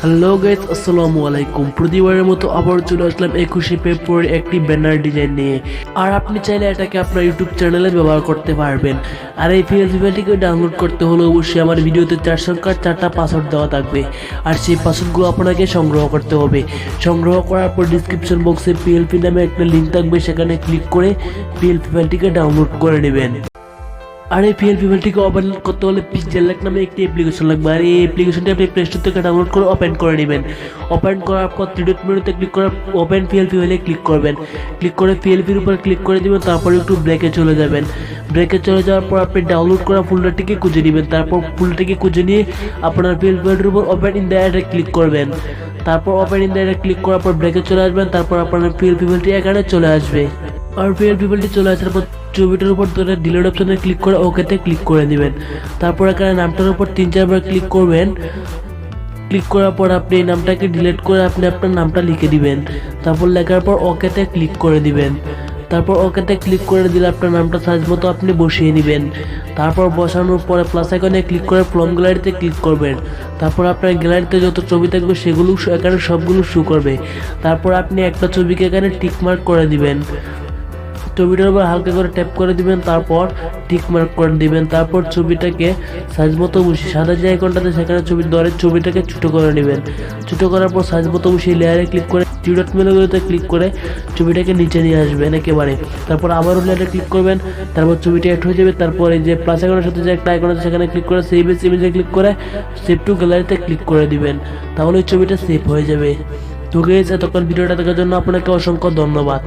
Hello guys, আসসালামু আলাইকুম। প্রতিবারের মতো আবার চলে আসলাম 21শে ফেব্রুয়ারি একটি ব্যানার ডিজাইন নিয়ে। আর আপনি চাইলে এটাকে আপনার ইউটিউব চ্যানেলে ব্যবহার করতে পারবেন। আর এই পিএলসিটিকে ডাউনলোড করতে হলে অবশ্যই আমার ভিডিওতে 4 সংখ্যার 4টা পাসওয়ার্ড দেওয়া থাকবে। আর সেই পাসওয়ার্ডগুলো আপনাকে সংগ্রহ করতে হবে। সংগ্রহ করার পর ডিসক্রিপশন বক্সে পিএলপি নামে একটা লিঙ্ক থাকবে, সেখানে ক্লিক করে পিএলপি ফাইলটিকে ডাউনলোড করে নেবেন। আর এই পিএলপি ফাইলটিকে ওপেন করতে হলে পিক্সেলল্যাব নামে একটি অ্যাপ্লিকেশন লাগবে। আর এই অ্যাপ্লিকেশনটি আপনি প্লে স্টোর থেকে ডাউনলোড করে ওপেন করে নেবেন। ওপেন করার পর থ্রি ডট মেনুতে ক্লিক করে ওপেন পিএলপি ফাইলে ক্লিক করবেন। ক্লিক করে পিএলপির উপর ক্লিক করে দেবেন। তারপর একটু ব্রেকে চলে যাবেন। ব্রেকে চলে যাওয়ার পর আপনি ডাউনলোড করা ফোল্ডারটিকে খুঁজে নেবেন। তারপর ফোল্ডারটিকে খুঁজে নিয়ে আপনার পিএলপি ফাইলের উপর ওপেন ইন ডাইরেক্ট ক্লিক করবেন। তারপর ওপেন ইন ডাইরেক্ট ক্লিক করার পর ব্রেকে চলে আসবেন। তারপর আপনার পিএলপি ফাইলটি এখানে চলে আসবে। আর পিএলপি ফাইলটি চলে আসার পর ছবিটার উপর ধরে ডিলিট অপশনে ক্লিক করে ওকেতে ক্লিক করে দিবেন। তারপর এখানে নামটার উপর 3-4 বার ক্লিক করবেন। ক্লিক করার পর আপনি এই নামটাকে ডিলিট করে আপনি আপনার নামটা লিখে দিবেন। তারপর লেখার পর ওকেতে ক্লিক করে দিবেন। তারপর ওকেতে ক্লিক করে দিলে আপনার নামটা সাইজ মতো আপনি বসিয়ে নেবেন। তারপর বসানোর পরে প্লাস আইকনে ক্লিক করে ফ্রম গ্যালারিতে ক্লিক করবেন। তারপর আপনার গ্যালারিতে যত ছবি থাকবে সেগুলো এখানে সবগুলো শো করবে। তারপর আপনি একটা ছবিকে এখানে টিক মার্ক করে দিবেন। ছবিটার উপর হালকা করে ট্যাপ করে দিবেন। তারপর টিক মার্ক করে দিবেন। তারপর ছবিটাকে সাইজ মতো বসিয়ে সাদা যে আইকনটাতে সেখানে ছবি ধরে ছবিটাকে ছোটো করে নেবেন। ছোটো করার পর সাইজ মতো বসিয়ে লেয়ারে ক্লিক করে থ্রি ডট মেনুতে ক্লিক করে ছবিটাকে নিচে নিয়ে আসবেন একেবারে। তারপর আবারও লেয়ারে ক্লিক করবেন। তারপর ছবিটা অ্যাড হয়ে যাবে। তারপর এই যে প্লাস আইকনের সাথে যে একটা আইকন আছে সেখানে ক্লিক করে সেভ এস ইমেজে ক্লিক করে সেভ টু গ্যালারিতে ক্লিক করে দিবেন। তাহলে ওই ছবিটা সেভ হয়ে যাবে। তো গাইস, এতক্ষণ ভিডিওটা দেখার জন্য আপনাকে অসংখ্য ধন্যবাদ।